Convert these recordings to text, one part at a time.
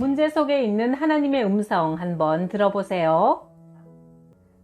문제 속에 있는 하나님의 음성 한번 들어보세요.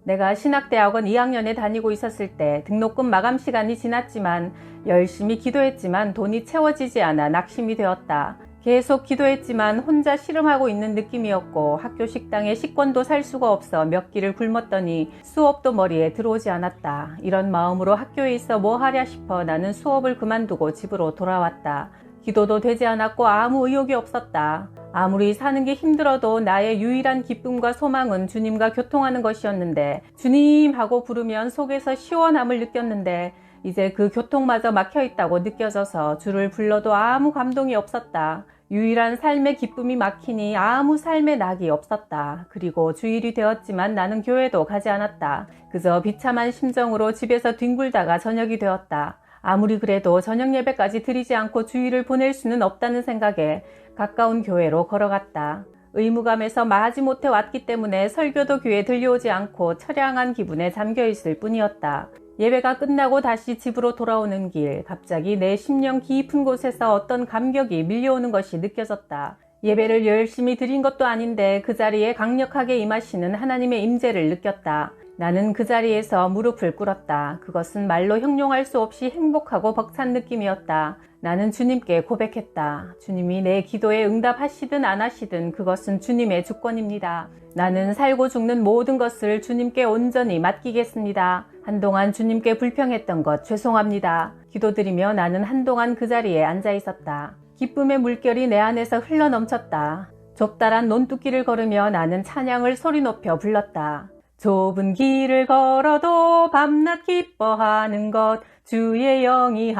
내가 신학대학원 2학년에 다니고 있었을 때 등록금 마감 시간이 지났지만 열심히 기도했지만 돈이 채워지지 않아 낙심이 되었다. 계속 기도했지만 혼자 씨름하고 있는 느낌이었고 학교 식당에 식권도 살 수가 없어 몇 끼를 굶었더니 수업도 머리에 들어오지 않았다. 이런 마음으로 학교에 있어 뭐 하랴 싶어 나는 수업을 그만두고 집으로 돌아왔다. 기도도 되지 않았고 아무 의욕이 없었다. 아무리 사는 게 힘들어도 나의 유일한 기쁨과 소망은 주님과 교통하는 것이었는데 주님 하고 부르면 속에서 시원함을 느꼈는데 이제 그 교통마저 막혀있다고 느껴져서 주를 불러도 아무 감동이 없었다. 유일한 삶의 기쁨이 막히니 아무 삶의 낙이 없었다. 그리고 주일이 되었지만 나는 교회도 가지 않았다. 그저 비참한 심정으로 집에서 뒹굴다가 저녁이 되었다. 아무리 그래도 저녁 예배까지 드리지 않고 주일을 보낼 수는 없다는 생각에 가까운 교회로 걸어갔다. 의무감에서 마지못해 왔기 때문에 설교도 귀에 들려오지 않고 처량한 기분에 잠겨있을 뿐이었다. 예배가 끝나고 다시 집으로 돌아오는 길, 갑자기 내 심령 깊은 곳에서 어떤 감격이 밀려오는 것이 느껴졌다. 예배를 열심히 드린 것도 아닌데 그 자리에 강력하게 임하시는 하나님의 임재를 느꼈다. 나는 그 자리에서 무릎을 꿇었다. 그것은 말로 형용할 수 없이 행복하고 벅찬 느낌이었다. 나는 주님께 고백했다. 주님이 내 기도에 응답하시든 안 하시든 그것은 주님의 주권입니다. 나는 살고 죽는 모든 것을 주님께 온전히 맡기겠습니다. 한동안 주님께 불평했던 것 죄송합니다. 기도드리며 나는 한동안 그 자리에 앉아 있었다. 기쁨의 물결이 내 안에서 흘러넘쳤다. 좁다란 논두길을 걸으며 나는 찬양을 소리 높여 불렀다. 좁은 길을 걸어도 밤낮 기뻐하는 것 주의 영이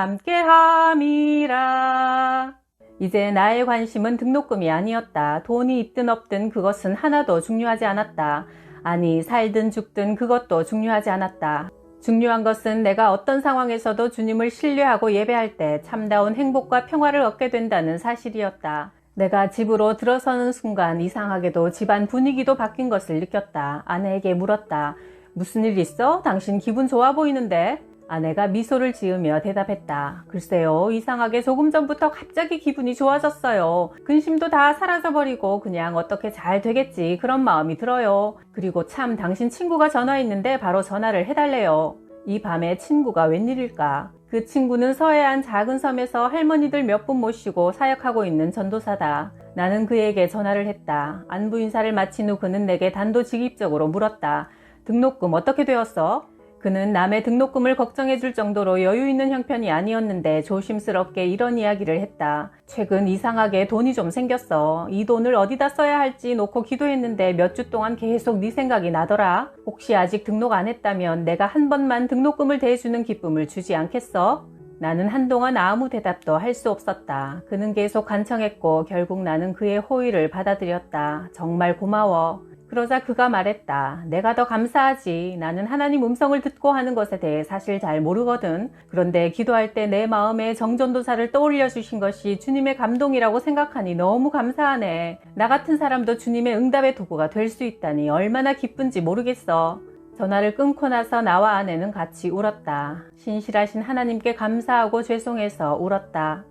함께함이라. 이제 나의 관심은 등록금이 아니었다. 돈이 있든 없든 그것은 하나도 중요하지 않았다. 아니 살든 죽든 그것도 중요하지 않았다. 중요한 것은 내가 어떤 상황에서도 주님을 신뢰하고 예배할 때 참다운 행복과 평화를 얻게 된다는 사실이었다. 내가 집으로 들어서는 순간 이상하게도 집안 분위기도 바뀐 것을 느꼈다. 아내에게 물었다. 무슨 일 있어? 당신 기분 좋아 보이는데? 아내가 미소를 지으며 대답했다. 글쎄요, 이상하게 조금 전부터 갑자기 기분이 좋아졌어요. 근심도 다 사라져버리고 그냥 어떻게 잘 되겠지 그런 마음이 들어요. 그리고 참 당신 친구가 전화했는데 바로 전화를 해달래요. 이 밤에 친구가 웬일일까? 그 친구는 서해안 작은 섬에서 할머니들 몇 분 모시고 사역하고 있는 전도사다. 나는 그에게 전화를 했다. 안부 인사를 마친 후 그는 내게 단도직입적으로 물었다. 등록금 어떻게 되었어? 그는 남의 등록금을 걱정해 줄 정도로 여유 있는 형편이 아니었는데 조심스럽게 이런 이야기를 했다. 최근 이상하게 돈이 좀 생겼어. 이 돈을 어디다 써야 할지 놓고 기도했는데 몇 주 동안 계속 네 생각이 나더라. 혹시 아직 등록 안 했다면 내가 한 번만 등록금을 대주는 기쁨을 주지 않겠어? 나는 한동안 아무 대답도 할 수 없었다. 그는 계속 간청했고 결국 나는 그의 호의를 받아들였다. 정말 고마워. 그러자 그가 말했다. 내가 더 감사하지. 나는 하나님 음성을 듣고 하는 것에 대해 사실 잘 모르거든. 그런데 기도할 때 내 마음에 정전도사를 떠올려 주신 것이 주님의 감동이라고 생각하니 너무 감사하네. 나 같은 사람도 주님의 응답의 도구가 될 수 있다니 얼마나 기쁜지 모르겠어. 전화를 끊고 나서 나와 아내는 같이 울었다. 신실하신 하나님께 감사하고 죄송해서 울었다.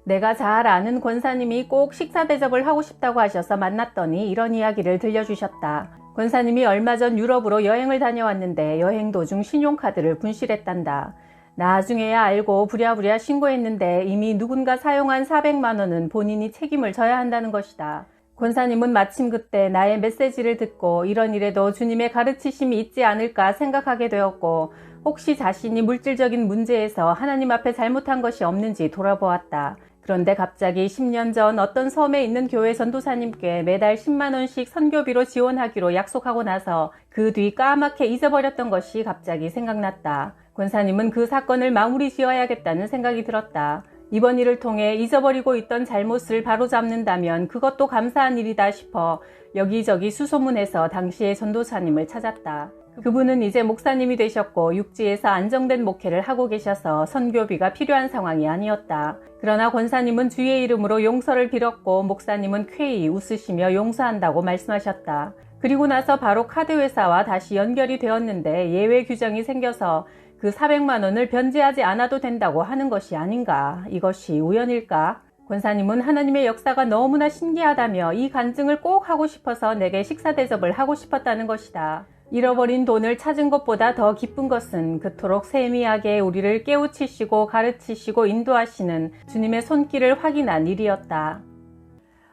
내가 잘 아는 권사님이 꼭 식사 대접을 하고 싶다고 하셔서 만났더니 이런 이야기를 들려주셨다. 권사님이 얼마 전 유럽으로 여행을 다녀왔는데 여행 도중 신용카드를 분실했단다. 나중에야 알고 부랴부랴 신고했는데 이미 누군가 사용한 400만 원은 본인이 책임을 져야 한다는 것이다. 권사님은 마침 그때 나의 메시지를 듣고 이런 일에도 주님의 가르치심이 있지 않을까 생각하게 되었고 혹시 자신이 물질적인 문제에서 하나님 앞에 잘못한 것이 없는지 돌아보았다. 그런데 갑자기 10년 전 어떤 섬에 있는 교회 전도사님께 매달 10만 원씩 선교비로 지원하기로 약속하고 나서 그 뒤 까맣게 잊어버렸던 것이 갑자기 생각났다. 권사님은 그 사건을 마무리 지어야겠다는 생각이 들었다. 이번 일을 통해 잊어버리고 있던 잘못을 바로잡는다면 그것도 감사한 일이다 싶어 여기저기 수소문해서 당시의 전도사님을 찾았다. 그분은 이제 목사님이 되셨고 육지에서 안정된 목회를 하고 계셔서 선교비가 필요한 상황이 아니었다. 그러나 권사님은 주의 이름으로 용서를 빌었고 목사님은 쾌히 웃으시며 용서한다고 말씀하셨다. 그리고 나서 바로 카드회사와 다시 연결이 되었는데 예외 규정이 생겨서 그 400만 원을 변제하지 않아도 된다고 하는 것이 아닌가? 이것이 우연일까? 권사님은 하나님의 역사가 너무나 신기하다며 이 간증을 꼭 하고 싶어서 내게 식사 대접을 하고 싶었다는 것이다. 잃어버린 돈을 찾은 것보다 더 기쁜 것은 그토록 세미하게 우리를 깨우치시고 가르치시고 인도하시는 주님의 손길을 확인한 일이었다.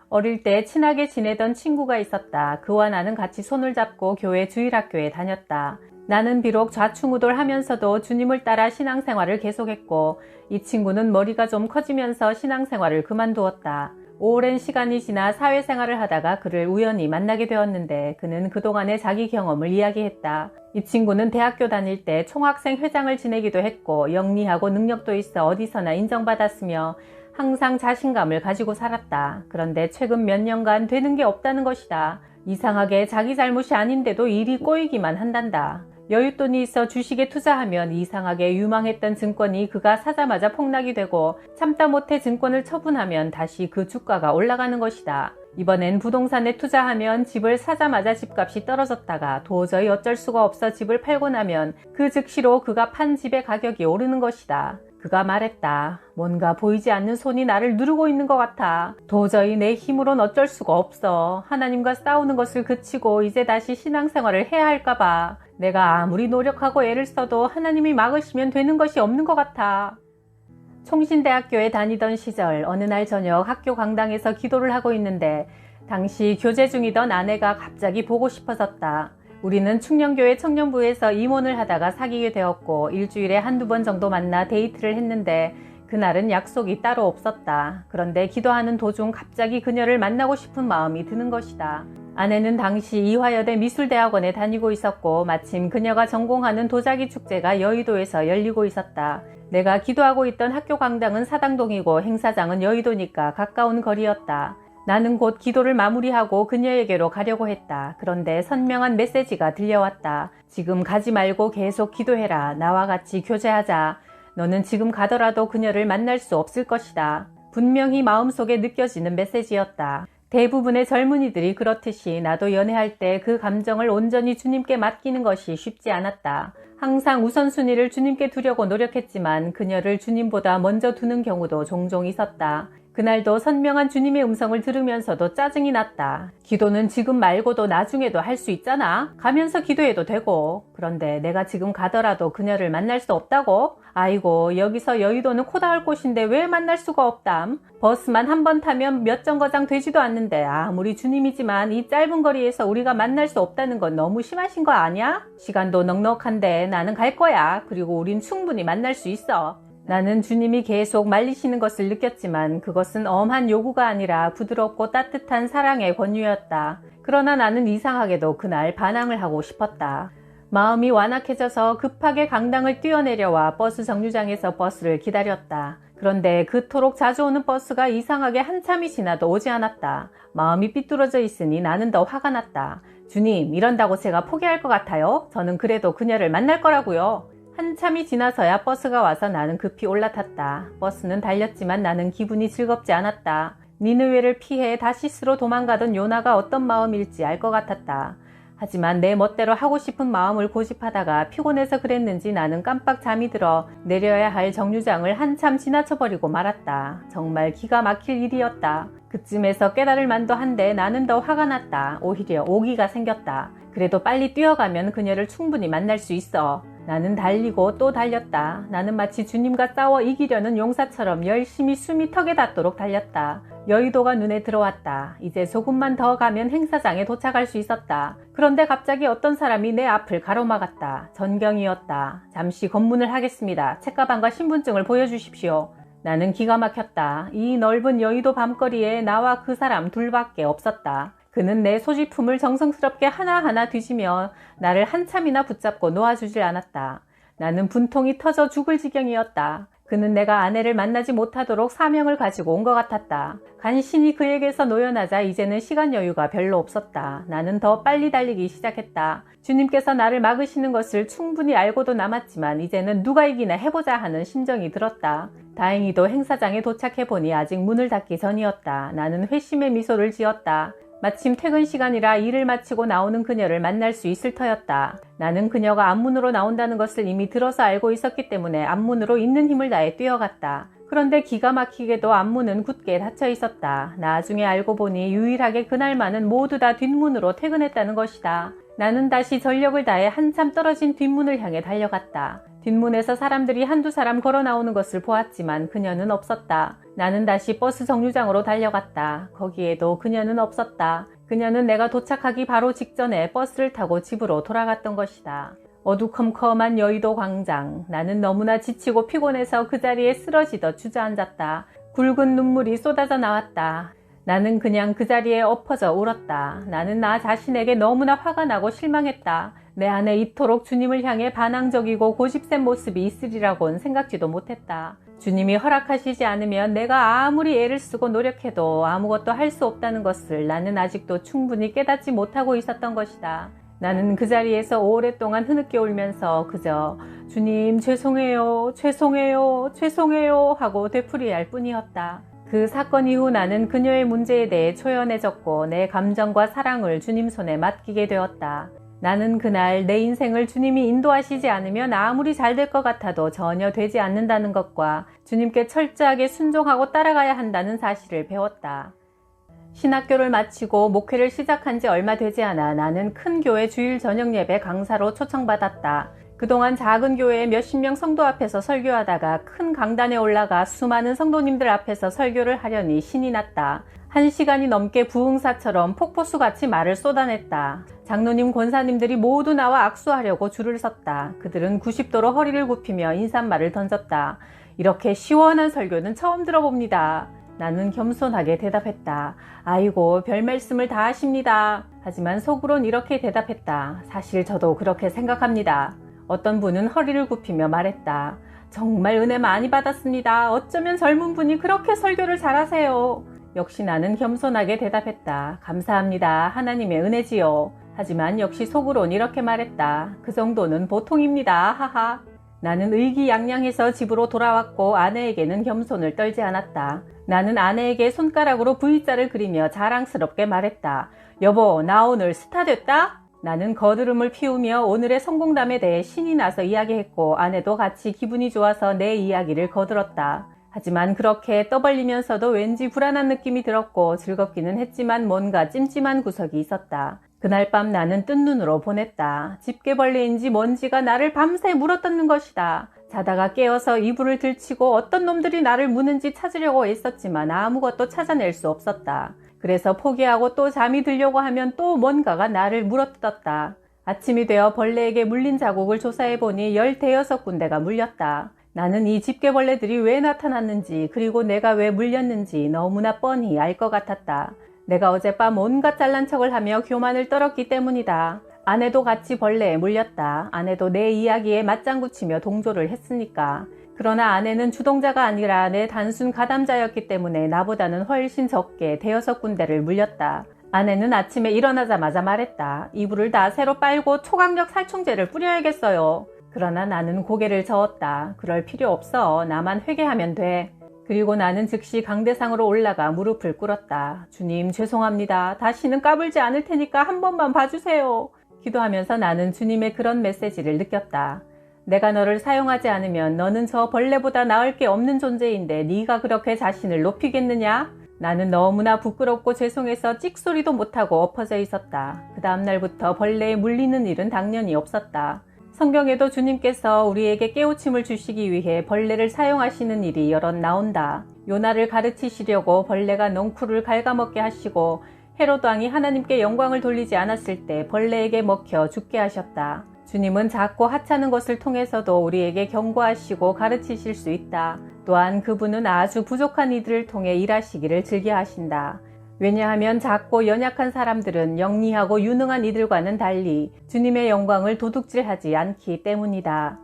어릴 때 친하게 지내던 친구가 있었다. 그와 나는 같이 손을 잡고 교회 주일학교에 다녔다. 나는 비록 좌충우돌하면서도 주님을 따라 신앙생활을 계속했고 이 친구는 머리가 좀 커지면서 신앙생활을 그만두었다. 오랜 시간이 지나 사회생활을 하다가 그를 우연히 만나게 되었는데 그는 그동안의 자기 경험을 이야기했다. 이 친구는 대학교 다닐 때 총학생 회장을 지내기도 했고 영리하고 능력도 있어 어디서나 인정받았으며 항상 자신감을 가지고 살았다. 그런데 최근 몇 년간 되는 게 없다는 것이다. 이상하게 자기 잘못이 아닌데도 일이 꼬이기만 한단다. 여윳돈이 있어 주식에 투자하면 이상하게 유망했던 증권이 그가 사자마자 폭락이 되고 참다 못해 증권을 처분하면 다시 그 주가가 올라가는 것이다. 이번엔 부동산에 투자하면 집을 사자마자 집값이 떨어졌다가 도저히 어쩔 수가 없어 집을 팔고 나면 그 즉시로 그가 판 집의 가격이 오르는 것이다. 그가 말했다. 뭔가 보이지 않는 손이 나를 누르고 있는 것 같아. 도저히 내 힘으론 어쩔 수가 없어. 하나님과 싸우는 것을 그치고 이제 다시 신앙생활을 해야 할까 봐. 내가 아무리 노력하고 애를 써도 하나님이 막으시면 되는 것이 없는 것 같아. 총신대학교에 다니던 시절 어느 날 저녁 학교 강당에서 기도를 하고 있는데 당시 교제 중이던 아내가 갑자기 보고 싶어졌다. 우리는 충령교회 청년부에서 임원을 하다가 사귀게 되었고 일주일에 한두 번 정도 만나 데이트를 했는데 그날은 약속이 따로 없었다. 그런데 기도하는 도중 갑자기 그녀를 만나고 싶은 마음이 드는 것이다. 아내는 당시 이화여대 미술대학원에 다니고 있었고 마침 그녀가 전공하는 도자기 축제가 여의도에서 열리고 있었다. 내가 기도하고 있던 학교 강당은 사당동이고 행사장은 여의도니까 가까운 거리였다. 나는 곧 기도를 마무리하고 그녀에게로 가려고 했다. 그런데 선명한 메시지가 들려왔다. 지금 가지 말고 계속 기도해라. 나와 같이 교제하자. 너는 지금 가더라도 그녀를 만날 수 없을 것이다. 분명히 마음속에 느껴지는 메시지였다. 대부분의 젊은이들이 그렇듯이 나도 연애할 때 그 감정을 온전히 주님께 맡기는 것이 쉽지 않았다. 항상 우선순위를 주님께 두려고 노력했지만 그녀를 주님보다 먼저 두는 경우도 종종 있었다. 그날도 선명한 주님의 음성을 들으면서도 짜증이 났다. 기도는 지금 말고도 나중에도 할 수 있잖아. 가면서 기도해도 되고. 그런데 내가 지금 가더라도 그녀를 만날 수 없다고? 아이고, 여기서 여의도는 코 닿을 곳인데 왜 만날 수가 없담? 버스만 한 번 타면 몇 정거장 되지도 않는데 아무리 주님이지만 이 짧은 거리에서 우리가 만날 수 없다는 건 너무 심하신 거 아니야? 시간도 넉넉한데 나는 갈 거야. 그리고 우린 충분히 만날 수 있어. 나는 주님이 계속 말리시는 것을 느꼈지만 그것은 엄한 요구가 아니라 부드럽고 따뜻한 사랑의 권유였다. 그러나 나는 이상하게도 그날 반항을 하고 싶었다. 마음이 완악해져서 급하게 강당을 뛰어내려와 버스 정류장에서 버스를 기다렸다. 그런데 그토록 자주 오는 버스가 이상하게 한참이 지나도 오지 않았다. 마음이 삐뚤어져 있으니 나는 더 화가 났다. 주님, 이런다고 제가 포기할 것 같아요? 저는 그래도 그녀를 만날 거라고요. 한참이 지나서야 버스가 와서 나는 급히 올라탔다. 버스는 달렸지만 나는 기분이 즐겁지 않았다. 니느웨를 피해 다시스로 도망가던 요나가 어떤 마음일지 알 것 같았다. 하지만 내 멋대로 하고 싶은 마음을 고집하다가 피곤해서 그랬는지 나는 깜빡 잠이 들어 내려야 할 정류장을 한참 지나쳐버리고 말았다. 정말 기가 막힐 일이었다. 그쯤에서 깨달을 만도 한데 나는 더 화가 났다. 오히려 오기가 생겼다. 그래도 빨리 뛰어가면 그녀를 충분히 만날 수 있어. 나는 달리고 또 달렸다. 나는 마치 주님과 싸워 이기려는 용사처럼 열심히 숨이 턱에 닿도록 달렸다. 여의도가 눈에 들어왔다. 이제 조금만 더 가면 행사장에 도착할 수 있었다. 그런데 갑자기 어떤 사람이 내 앞을 가로막았다. 전경이었다. 잠시 검문을 하겠습니다. 책가방과 신분증을 보여주십시오. 나는 기가 막혔다. 이 넓은 여의도 밤거리에 나와 그 사람 둘밖에 없었다. 그는 내 소지품을 정성스럽게 하나하나 뒤지며 나를 한참이나 붙잡고 놓아주질 않았다. 나는 분통이 터져 죽을 지경이었다. 그는 내가 아내를 만나지 못하도록 사명을 가지고 온 것 같았다. 간신히 그에게서 노연하자 이제는 시간 여유가 별로 없었다. 나는 더 빨리 달리기 시작했다. 주님께서 나를 막으시는 것을 충분히 알고도 남았지만 이제는 누가 이기나 해보자 하는 심정이 들었다. 다행히도 행사장에 도착해보니 아직 문을 닫기 전이었다. 나는 회심의 미소를 지었다. 마침 퇴근 시간이라 일을 마치고 나오는 그녀를 만날 수 있을 터였다. 나는 그녀가 앞문으로 나온다는 것을 이미 들어서 알고 있었기 때문에 앞문으로 있는 힘을 다해 뛰어갔다. 그런데 기가 막히게도 앞문은 굳게 닫혀 있었다. 나중에 알고 보니 유일하게 그날만은 모두 다 뒷문으로 퇴근했다는 것이다. 나는 다시 전력을 다해 한참 떨어진 뒷문을 향해 달려갔다. 뒷문에서 사람들이 한두 사람 걸어 나오는 것을 보았지만 그녀는 없었다. 나는 다시 버스 정류장으로 달려갔다. 거기에도 그녀는 없었다. 그녀는 내가 도착하기 바로 직전에 버스를 타고 집으로 돌아갔던 것이다. 어두컴컴한 여의도 광장. 나는 너무나 지치고 피곤해서 그 자리에 쓰러지듯 주저앉았다. 굵은 눈물이 쏟아져 나왔다. 나는 그냥 그 자리에 엎어져 울었다. 나는 나 자신에게 너무나 화가 나고 실망했다. 내 안에 이토록 주님을 향해 반항적이고 고집센 모습이 있으리라고는 생각지도 못했다. 주님이 허락하시지 않으면 내가 아무리 애를 쓰고 노력해도 아무것도 할 수 없다는 것을 나는 아직도 충분히 깨닫지 못하고 있었던 것이다. 나는 그 자리에서 오랫동안 흐느껴 울면서 그저 주님 죄송해요, 죄송해요, 죄송해요 하고 되풀이할 뿐이었다. 그 사건 이후 나는 그녀의 문제에 대해 초연해졌고 내 감정과 사랑을 주님 손에 맡기게 되었다. 나는 그날 내 인생을 주님이 인도하시지 않으면 아무리 잘 될 것 같아도 전혀 되지 않는다는 것과 주님께 철저하게 순종하고 따라가야 한다는 사실을 배웠다. 신학교를 마치고 목회를 시작한 지 얼마 되지 않아 나는 큰 교회 주일 저녁 예배 강사로 초청받았다. 그동안 작은 교회의 몇십 명 성도 앞에서 설교하다가 큰 강단에 올라가 수많은 성도님들 앞에서 설교를 하려니 신이 났다. 1시간이 넘게 부흥사처럼 폭포수같이 말을 쏟아냈다. 장로님, 권사님들이 모두 나와 악수하려고 줄을 섰다. 그들은 90도로 허리를 굽히며 인사말을 던졌다. 이렇게 시원한 설교는 처음 들어봅니다. 나는 겸손하게 대답했다. 아이고, 별 말씀을 다 하십니다. 하지만 속으론 이렇게 대답했다. 사실 저도 그렇게 생각합니다. 어떤 분은 허리를 굽히며 말했다. 정말 은혜 많이 받았습니다. 어쩌면 젊은 분이 그렇게 설교를 잘하세요. 역시 나는 겸손하게 대답했다. 감사합니다. 하나님의 은혜지요. 하지만 역시 속으론 이렇게 말했다. 그 정도는 보통입니다. 하하. 나는 의기양양해서 집으로 돌아왔고 아내에게는 겸손을 떨지 않았다. 나는 아내에게 손가락으로 V자를 그리며 자랑스럽게 말했다. 여보, 나 오늘 스타 됐다? 나는 거드름을 피우며 오늘의 성공담에 대해 신이 나서 이야기했고 아내도 같이 기분이 좋아서 내 이야기를 거들었다. 하지만 그렇게 떠벌리면서도 왠지 불안한 느낌이 들었고 즐겁기는 했지만 뭔가 찜찜한 구석이 있었다. 그날 밤 나는 뜬 눈으로 보냈다. 집게벌레인지 뭔지가 나를 밤새 물어뜯는 것이다. 자다가 깨어서 이불을 들치고 어떤 놈들이 나를 무는지 찾으려고 애썼지만 아무것도 찾아낼 수 없었다. 그래서 포기하고 또 잠이 들려고 하면 또 뭔가가 나를 물어뜯었다. 아침이 되어 벌레에게 물린 자국을 조사해보니 15군데가 물렸다. 나는 이 집게벌레들이 왜 나타났는지 그리고 내가 왜 물렸는지 너무나 뻔히 알 것 같았다. 내가 어젯밤 온갖 잘난 척을 하며 교만을 떨었기 때문이다. 아내도 같이 벌레에 물렸다. 아내도 내 이야기에 맞장구 치며 동조를 했으니까. 그러나 아내는 주동자가 아니라 내 단순 가담자였기 때문에 나보다는 훨씬 적게 15군데를 물렸다. 아내는 아침에 일어나자마자 말했다. 이불을 다 새로 빨고 초강력 살충제를 뿌려야겠어요. 그러나 나는 고개를 저었다. 그럴 필요 없어. 나만 회개하면 돼. 그리고 나는 즉시 강대상으로 올라가 무릎을 꿇었다. 주님 죄송합니다. 다시는 까불지 않을 테니까 한 번만 봐주세요. 기도하면서 나는 주님의 그런 메시지를 느꼈다. 내가 너를 사용하지 않으면 너는 저 벌레보다 나을 게 없는 존재인데 네가 그렇게 자신을 높이겠느냐? 나는 너무나 부끄럽고 죄송해서 찍소리도 못하고 엎어져 있었다. 그 다음 날부터 벌레에 물리는 일은 당연히 없었다. 성경에도 주님께서 우리에게 깨우침을 주시기 위해 벌레를 사용하시는 일이 여럿 나온다. 요나를 가르치시려고 벌레가 넝쿨을 갉아먹게 하시고 헤롯 왕이 하나님께 영광을 돌리지 않았을 때 벌레에게 먹혀 죽게 하셨다. 주님은 작고 하찮은 것을 통해서도 우리에게 경고하시고 가르치실 수 있다. 또한 그분은 아주 부족한 이들을 통해 일하시기를 즐겨하신다. 왜냐하면 작고 연약한 사람들은 영리하고 유능한 이들과는 달리 주님의 영광을 도둑질하지 않기 때문이다.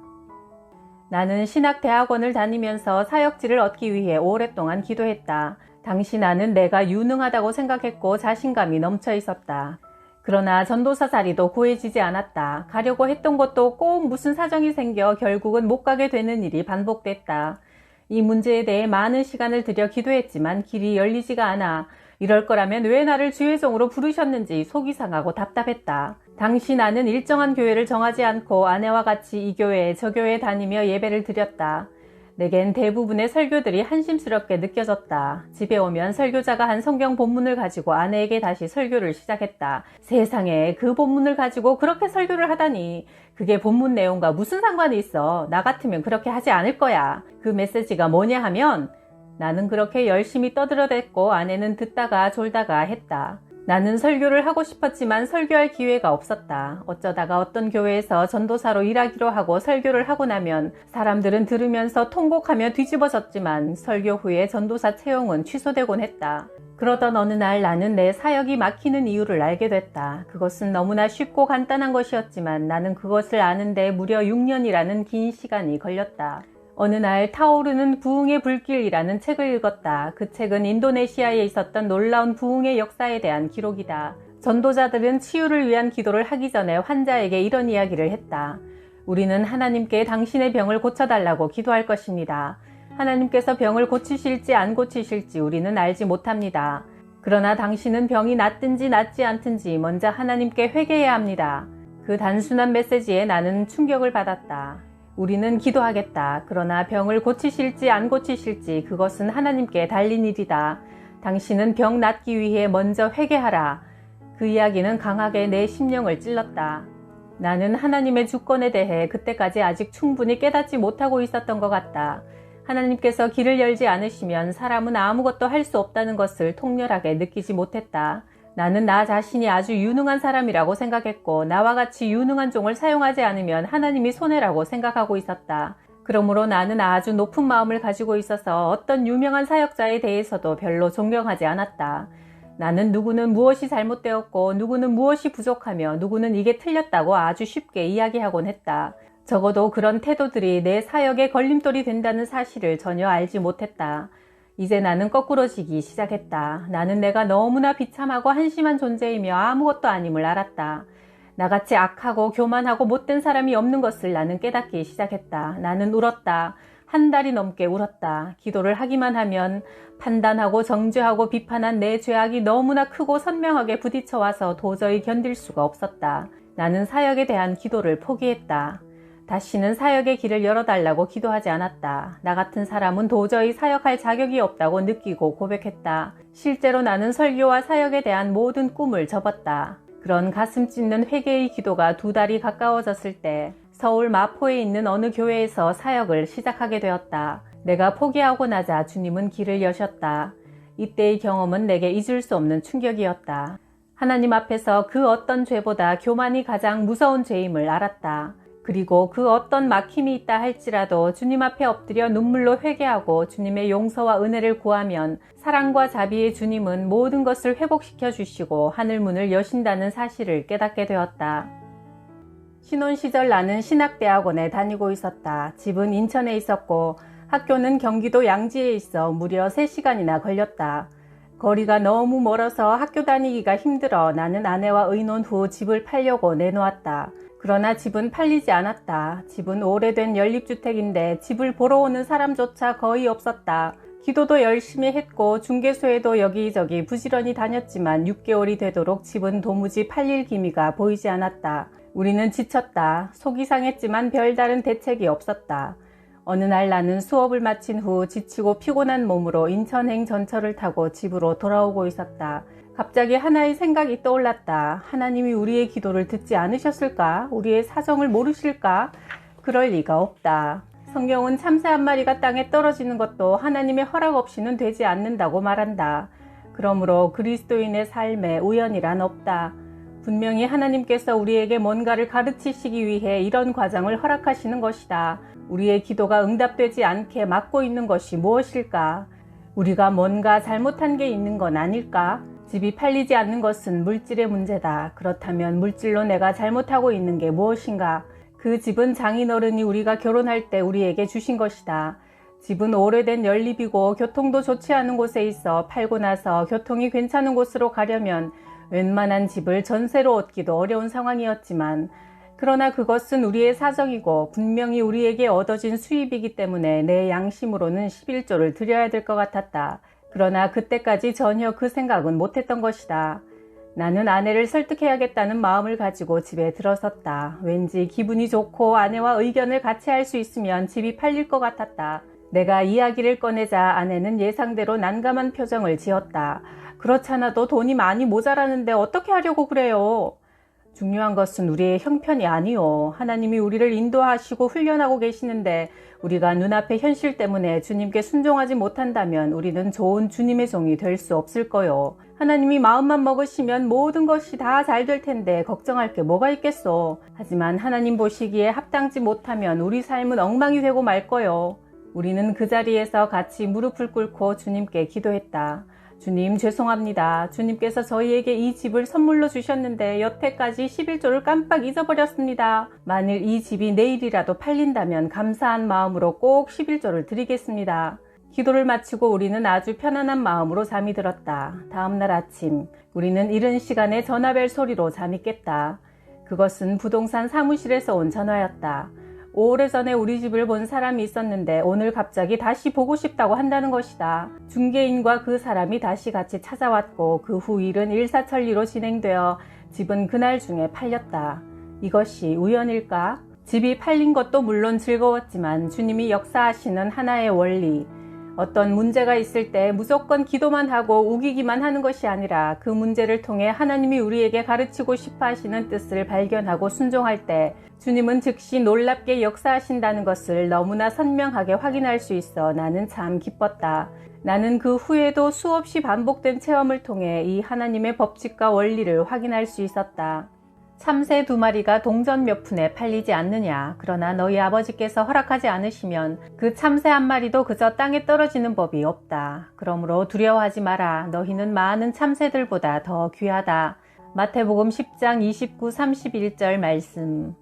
나는 신학대학원을 다니면서 사역지를 얻기 위해 오랫동안 기도했다. 당시 나는 내가 유능하다고 생각했고 자신감이 넘쳐 있었다. 그러나 전도사 자리도 구해지지 않았다. 가려고 했던 것도 꼭 무슨 사정이 생겨 결국은 못 가게 되는 일이 반복됐다. 이 문제에 대해 많은 시간을 들여 기도했지만 길이 열리지가 않아. 이럴 거라면 왜 나를 주회종으로 부르셨는지 속이 상하고 답답했다. 당시 나는 일정한 교회를 정하지 않고 아내와 같이 이 교회 저 교회에 다니며 예배를 드렸다. 내겐 대부분의 설교들이 한심스럽게 느껴졌다. 집에 오면 설교자가 한 성경 본문을 가지고 아내에게 다시 설교를 시작했다. 세상에, 그 본문을 가지고 그렇게 설교를 하다니. 그게 본문 내용과 무슨 상관이 있어. 나 같으면 그렇게 하지 않을 거야. 그 메시지가 뭐냐 하면, 나는 그렇게 열심히 떠들어댔고 아내는 듣다가 졸다가 했다. 나는 설교를 하고 싶었지만 설교할 기회가 없었다. 어쩌다가 어떤 교회에서 전도사로 일하기로 하고 설교를 하고 나면 사람들은 들으면서 통곡하며 뒤집어졌지만 설교 후에 전도사 채용은 취소되곤 했다. 그러던 어느 날 나는 내 사역이 막히는 이유를 알게 됐다. 그것은 너무나 쉽고 간단한 것이었지만 나는 그것을 아는데 무려 6년이라는 긴 시간이 걸렸다. 어느 날 타오르는 부흥의 불길이라는 책을 읽었다. 그 책은 인도네시아에 있었던 놀라운 부흥의 역사에 대한 기록이다. 전도자들은 치유를 위한 기도를 하기 전에 환자에게 이런 이야기를 했다. 우리는 하나님께 당신의 병을 고쳐달라고 기도할 것입니다. 하나님께서 병을 고치실지 안 고치실지 우리는 알지 못합니다. 그러나 당신은 병이 낫든지 낫지 않든지 먼저 하나님께 회개해야 합니다. 그 단순한 메시지에 나는 충격을 받았다. 우리는 기도하겠다. 그러나 병을 고치실지 안 고치실지 그것은 하나님께 달린 일이다. 당신은 병 낫기 위해 먼저 회개하라. 그 이야기는 강하게 내 심령을 찔렀다. 나는 하나님의 주권에 대해 그때까지 아직 충분히 깨닫지 못하고 있었던 것 같다. 하나님께서 길을 열지 않으시면 사람은 아무것도 할 수 없다는 것을 통렬하게 느끼지 못했다. 나는 나 자신이 아주 유능한 사람이라고 생각했고 나와 같이 유능한 종을 사용하지 않으면 하나님이 손해라고 생각하고 있었다. 그러므로 나는 아주 높은 마음을 가지고 있어서 어떤 유명한 사역자에 대해서도 별로 존경하지 않았다. 나는 누구는 무엇이 잘못되었고 누구는 무엇이 부족하며 누구는 이게 틀렸다고 아주 쉽게 이야기하곤 했다. 적어도 그런 태도들이 내 사역에 걸림돌이 된다는 사실을 전혀 알지 못했다. 이제 나는 거꾸러지기 시작했다. 나는 내가 너무나 비참하고 한심한 존재이며 아무것도 아님을 알았다. 나같이 악하고 교만하고 못된 사람이 없는 것을 나는 깨닫기 시작했다. 나는 울었다. 한 달이 넘게 울었다. 기도를 하기만 하면 판단하고 정죄하고 비판한 내 죄악이 너무나 크고 선명하게 부딪혀와서 도저히 견딜 수가 없었다. 나는 사역에 대한 기도를 포기했다. 다시는 사역의 길을 열어달라고 기도하지 않았다. 나 같은 사람은 도저히 사역할 자격이 없다고 느끼고 고백했다. 실제로 나는 설교와 사역에 대한 모든 꿈을 접었다. 그런 가슴 찢는 회개의 기도가 2달이 가까워졌을 때 서울 마포에 있는 어느 교회에서 사역을 시작하게 되었다. 내가 포기하고 나자 주님은 길을 여셨다. 이때의 경험은 내게 잊을 수 없는 충격이었다. 하나님 앞에서 그 어떤 죄보다 교만이 가장 무서운 죄임을 알았다. 그리고 그 어떤 막힘이 있다 할지라도 주님 앞에 엎드려 눈물로 회개하고 주님의 용서와 은혜를 구하면 사랑과 자비의 주님은 모든 것을 회복시켜 주시고 하늘문을 여신다는 사실을 깨닫게 되었다. 신혼 시절 나는 신학대학원에 다니고 있었다. 집은 인천에 있었고 학교는 경기도 양지에 있어 무려 3시간이나 걸렸다. 거리가 너무 멀어서 학교 다니기가 힘들어 나는 아내와 의논 후 집을 팔려고 내놓았다. 그러나 집은 팔리지 않았다. 집은 오래된 연립주택인데 집을 보러 오는 사람조차 거의 없었다. 기도도 열심히 했고 중개소에도 여기저기 부지런히 다녔지만 6개월이 되도록 집은 도무지 팔릴 기미가 보이지 않았다. 우리는 지쳤다. 속이 상했지만 별다른 대책이 없었다. 어느 날 나는 수업을 마친 후 지치고 피곤한 몸으로 인천행 전철을 타고 집으로 돌아오고 있었다. 갑자기 하나의 생각이 떠올랐다. 하나님이 우리의 기도를 듣지 않으셨을까? 우리의 사정을 모르실까? 그럴 리가 없다. 성경은 참새 한 마리가 땅에 떨어지는 것도 하나님의 허락 없이는 되지 않는다고 말한다. 그러므로 그리스도인의 삶에 우연이란 없다. 분명히 하나님께서 우리에게 뭔가를 가르치시기 위해 이런 과정을 허락하시는 것이다. 우리의 기도가 응답되지 않게 막고 있는 것이 무엇일까? 우리가 뭔가 잘못한 게 있는 건 아닐까? 집이 팔리지 않는 것은 물질의 문제다. 그렇다면 물질로 내가 잘못하고 있는 게 무엇인가? 그 집은 장인어른이 우리가 결혼할 때 우리에게 주신 것이다. 집은 오래된 연립이고 교통도 좋지 않은 곳에 있어 팔고 나서 교통이 괜찮은 곳으로 가려면 웬만한 집을 전세로 얻기도 어려운 상황이었지만 그러나 그것은 우리의 사정이고 분명히 우리에게 얻어진 수입이기 때문에 내 양심으로는 11조를 드려야 될 것 같았다. 그러나 그때까지 전혀 그 생각은 못했던 것이다. 나는 아내를 설득해야겠다는 마음을 가지고 집에 들어섰다. 왠지 기분이 좋고 아내와 의견을 같이 할 수 있으면 집이 팔릴 것 같았다. 내가 이야기를 꺼내자 아내는 예상대로 난감한 표정을 지었다. 그렇잖아도 돈이 많이 모자라는데 어떻게 하려고 그래요? 중요한 것은 우리의 형편이 아니요. 하나님이 우리를 인도하시고 훈련하고 계시는데 우리가 눈앞의 현실 때문에 주님께 순종하지 못한다면 우리는 좋은 주님의 종이 될 수 없을 거요. 하나님이 마음만 먹으시면 모든 것이 다 잘 될 텐데 걱정할 게 뭐가 있겠소. 하지만 하나님 보시기에 합당지 못하면 우리 삶은 엉망이 되고 말 거요. 우리는 그 자리에서 같이 무릎을 꿇고 주님께 기도했다. 주님 죄송합니다. 주님께서 저희에게 이 집을 선물로 주셨는데 여태까지 11조를 깜빡 잊어버렸습니다. 만일 이 집이 내일이라도 팔린다면 감사한 마음으로 꼭 11조를 드리겠습니다. 기도를 마치고 우리는 아주 편안한 마음으로 잠이 들었다. 다음날 아침 우리는 이른 시간에 전화벨 소리로 잠이 깼다. 그것은 부동산 사무실에서 온 전화였다. 오래전에 우리 집을 본 사람이 있었는데 오늘 갑자기 다시 보고 싶다고 한다는 것이다. 중개인과 그 사람이 다시 같이 찾아왔고 그 후 일은 일사천리로 진행되어 집은 그날 중에 팔렸다. 이것이 우연일까? 집이 팔린 것도 물론 즐거웠지만 주님이 역사하시는 하나의 원리, 어떤 문제가 있을 때 무조건 기도만 하고 우기기만 하는 것이 아니라 그 문제를 통해 하나님이 우리에게 가르치고 싶어 하시는 뜻을 발견하고 순종할 때 주님은 즉시 놀랍게 역사하신다는 것을 너무나 선명하게 확인할 수 있어 나는 참 기뻤다. 나는 그 후에도 수없이 반복된 체험을 통해 이 하나님의 법칙과 원리를 확인할 수 있었다. 참새 2마리가 동전 몇 푼에 팔리지 않느냐. 그러나 너희 아버지께서 허락하지 않으시면 그 참새 1마리도 그저 땅에 떨어지는 법이 없다. 그러므로 두려워하지 마라. 너희는 많은 참새들보다 더 귀하다. 마태복음 10장 29-31절 말씀.